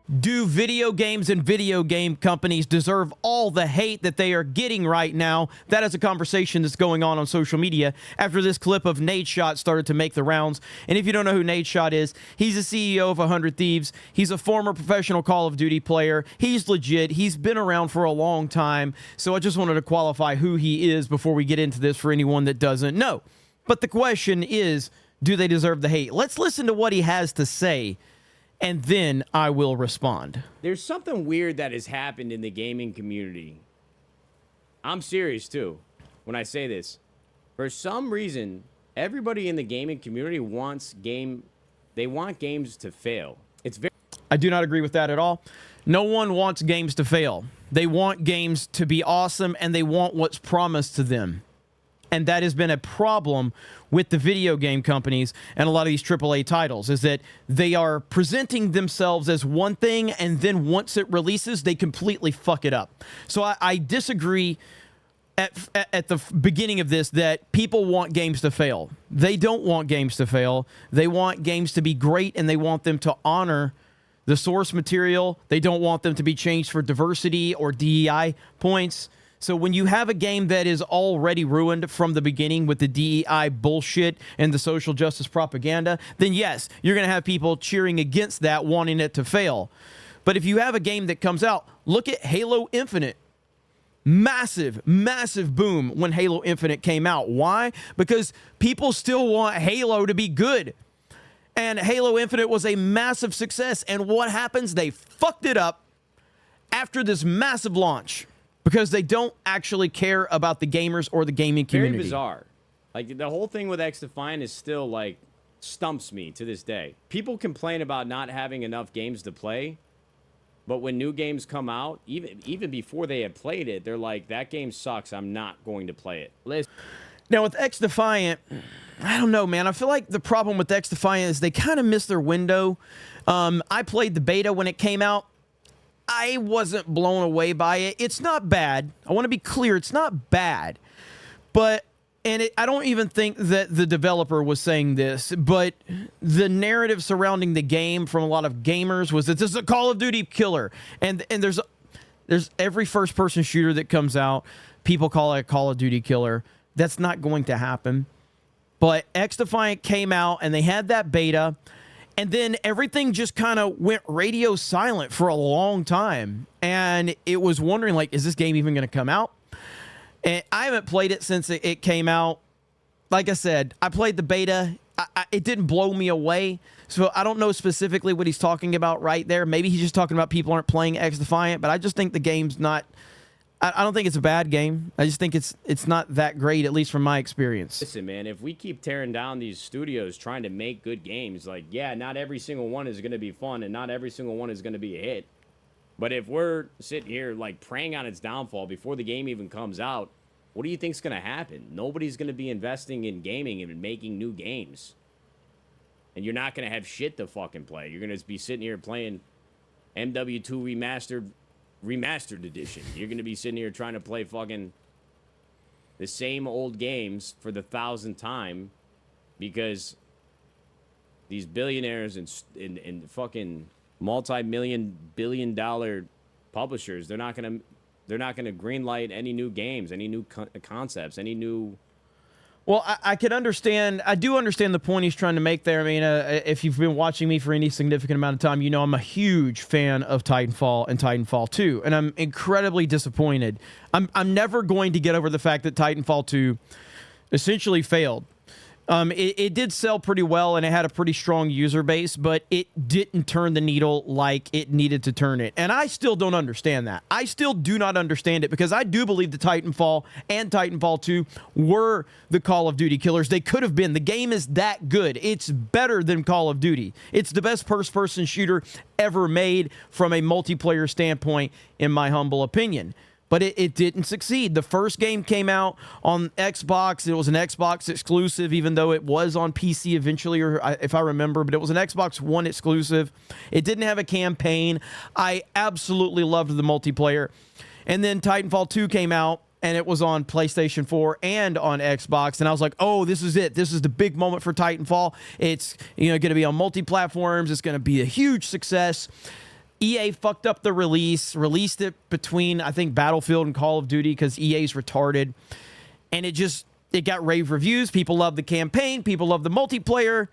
Do video games and video game companies deserve all the hate that they are getting right now? That is a conversation that's going on social media after this clip of Nadeshot started to make the rounds. And if you don't know who Nadeshot is, he's the CEO of 100 Thieves. He's a former professional Call of Duty player. He's legit. He's been around for a long time. So I just wanted to qualify who he is before we get into this for anyone that doesn't know. But the question is, do they deserve the hate? Let's listen to what he has to say, and then I will respond. There's something weird that has happened in the gaming community. I'm serious, too, when I say this. For some reason, everybody in the gaming community wants games to fail. I do not agree with that at all. No one wants games to fail. They want games to be awesome, and they want what's promised to them. And that has been a problem with the video game companies and a lot of these AAA titles, is that they are presenting themselves as one thing, and then once it releases, they completely fuck it up. So I disagree at the beginning of this that people want games to fail. They don't want games to fail. They want games to be great, and they want them to honor the source material. They don't want them to be changed for diversity or DEI points. So when you have a game that is already ruined from the beginning with the DEI bullshit and the social justice propaganda, then yes, you're going to have people cheering against that, wanting it to fail. But if you have a game that comes out, look at Halo Infinite. Massive, massive boom when Halo Infinite came out. Why? Because people still want Halo to be good. And Halo Infinite was a massive success. And what happens? They fucked it up after this massive launch. Because they don't actually care about the gamers or the gaming community. Very bizarre. Like, the whole thing with X-Defiant is still, like, stumps me to this day. People complain about not having enough games to play, but when new games come out, even before they had played it, they're like, that game sucks, I'm not going to play it. Listen. Now, with X-Defiant, I don't know, man. I feel like the problem with X-Defiant is they kind of missed their window. I played the beta when it came out. I wasn't blown away by it. It's not bad. I want to be clear. It's not bad. But, I don't even think that the developer was saying this, but the narrative surrounding the game from a lot of gamers was that this is a Call of Duty killer. And there's every first-person shooter that comes out, people call it a Call of Duty killer. That's not going to happen. But X-Defiant came out, and they had that beta. And then everything just kind of went radio silent for a long time. And it was wondering, like, is this game even going to come out? And I haven't played it since it came out. Like I said, I played the beta. It didn't blow me away. So I don't know specifically what he's talking about right there. Maybe he's just talking about people aren't playing X-Defiant. But I just think the game's not... I don't think it's a bad game. I just think it's not that great, at least from my experience. Listen, man, if we keep tearing down these studios trying to make good games, like, yeah, not every single one is going to be fun and not every single one is going to be a hit. But if we're sitting here, like, preying on its downfall before the game even comes out, what do you think's going to happen? Nobody's going to be investing in gaming and making new games. And you're not going to have shit to fucking play. You're going to be sitting here playing MW2 Remastered Edition. You're going to be sitting here trying to play fucking the same old games for the 1,000th time these billionaires and fucking multi-billion-dollar publishers, they're not going to greenlight any new games, any new concepts, any new... Well, I can understand. I do understand the point he's trying to make there. I mean, if you've been watching me for any significant amount of time, you know I'm a huge fan of Titanfall and Titanfall 2, and I'm incredibly disappointed. I'm never going to get over the fact that Titanfall 2 essentially failed. It did sell pretty well, and it had a pretty strong user base, but it didn't turn the needle like it needed to turn it. And I still don't understand that. I still do not understand it, because I do believe that Titanfall and Titanfall 2 were the Call of Duty killers. They could have been. The game is that good. It's better than Call of Duty. It's the best first-person shooter ever made from a multiplayer standpoint, in my humble opinion. But it didn't succeed. The first game came out on Xbox. It was an Xbox exclusive, even though it was on PC eventually, or if I remember. But it was an Xbox One exclusive. It didn't have a campaign. I absolutely loved the multiplayer. And then Titanfall 2 came out, and it was on PlayStation 4 and on Xbox. And I was like, oh, this is it. This is the big moment for Titanfall. It's going to be on multi-platforms. It's going to be a huge success. EA fucked up the released it between, I think, Battlefield and Call of Duty because EA's retarded. And it got rave reviews. People love the campaign. People love the multiplayer.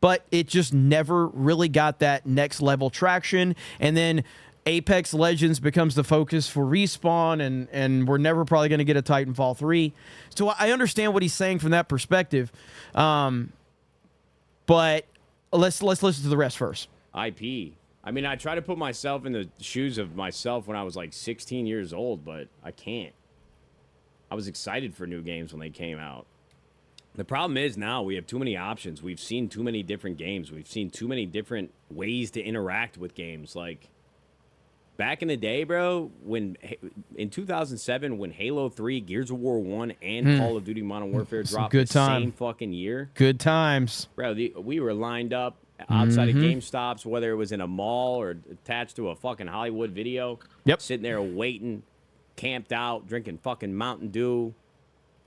But it just never really got that next level traction. And then Apex Legends becomes the focus for Respawn, and we're never probably going to get a Titanfall 3. So I understand what he's saying from that perspective. But let's listen to the rest first. IP. I mean, I try to put myself in the shoes of myself when I was like 16 years old, but I can't. I was excited for new games when they came out. The problem is now we have too many options. We've seen too many different games. We've seen too many different ways to interact with games. Like, back in the day, bro, in 2007, when Halo 3, Gears of War 1, and Call of Duty Modern Warfare dropped the same fucking year. Good times. Bro, we were lined up outside of GameStops, whether it was in a mall or attached to a fucking Hollywood Video. Yep. Sitting there waiting, camped out, drinking fucking Mountain Dew,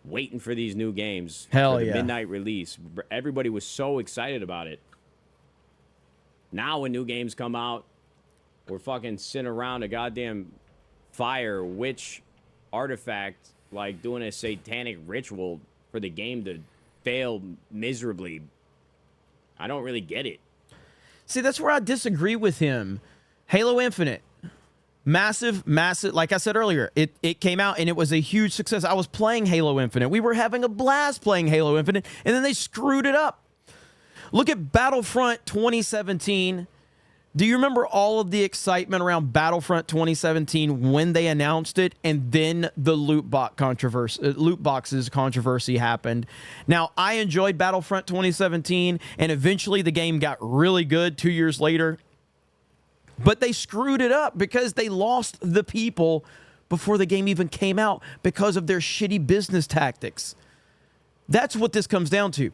waiting for these new games. Hell for the yeah. midnight release. Everybody was so excited about it. Now when new games come out, we're fucking sitting around a goddamn fire witch artifact, like doing a satanic ritual for the game to fail miserably. I don't really get it. See, that's where I disagree with him. Halo Infinite, massive, like I said earlier, it came out and it was a huge success. I was playing Halo Infinite. We were having a blast playing Halo Infinite, and then they screwed it up. Look at Battlefront 2017. Do you remember all of the excitement around Battlefront 2017 when they announced it, and then the loot boxes controversy happened? Now, I enjoyed Battlefront 2017, and eventually the game got really good 2 years later. But they screwed it up because they lost the people before the game even came out because of their shitty business tactics. That's what this comes down to.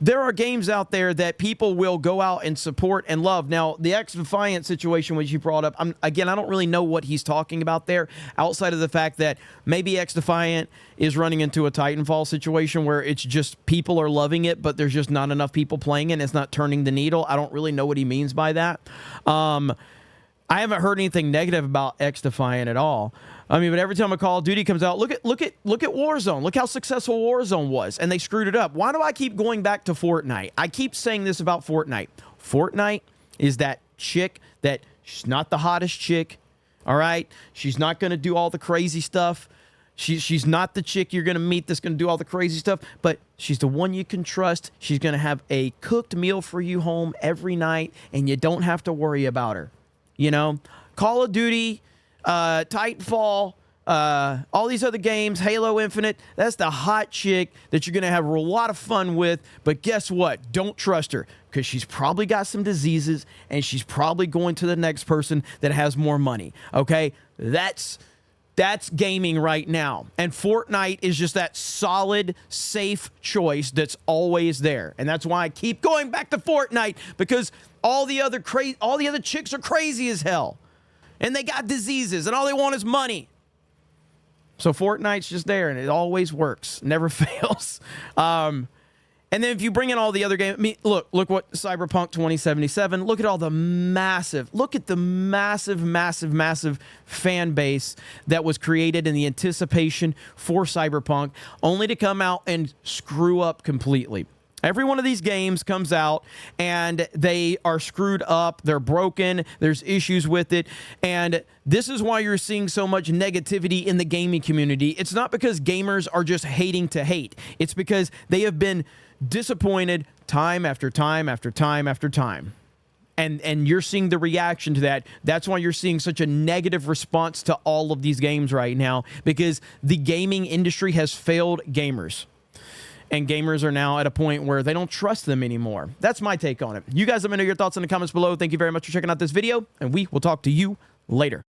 There are games out there that people will go out and support and love. Now, the X-Defiant situation, which you brought up, I don't really know what he's talking about there, outside of the fact that maybe X-Defiant is running into a Titanfall situation where it's just people are loving it, but there's just not enough people playing it, and it's not turning the needle. I don't really know what he means by that. I haven't heard anything negative about X-Defiant at all. I mean, but every time a Call of Duty comes out, look at Warzone. Look how successful Warzone was, and they screwed it up. Why do I keep going back to Fortnite? I keep saying this about Fortnite. Fortnite is that chick that she's not the hottest chick, all right? She's not going to do all the crazy stuff. She's not the chick you're going to meet that's going to do all the crazy stuff, but she's the one you can trust. She's going to have a cooked meal for you home every night, and you don't have to worry about her. You know, Call of Duty, Titanfall, all these other games, Halo Infinite, that's the hot chick that you're going to have a lot of fun with. But guess what? Don't trust her, because she's probably got some diseases, and she's probably going to the next person that has more money. Okay? That's gaming right now. And Fortnite is just that solid, safe choice that's always there. And that's why I keep going back to Fortnite, because all the other chicks are crazy as hell. And they got diseases, and all they want is money. So Fortnite's just there, and it always works. Never fails. And then if you bring in all the other games, I mean, look what Cyberpunk 2077, look at the massive fan base that was created in the anticipation for Cyberpunk, only to come out and screw up completely. Every one of these games comes out and they are screwed up, they're broken, there's issues with it, and this is why you're seeing so much negativity in the gaming community. It's not because gamers are just hating to hate. It's because they have been disappointed time after time after time after time. And you're seeing the reaction to that. That's why you're seeing such a negative response to all of these games right now, because the gaming industry has failed gamers. And gamers are now at a point where they don't trust them anymore. That's my take on it. You guys let me know your thoughts in the comments below. Thank you very much for checking out this video, and we will talk to you later.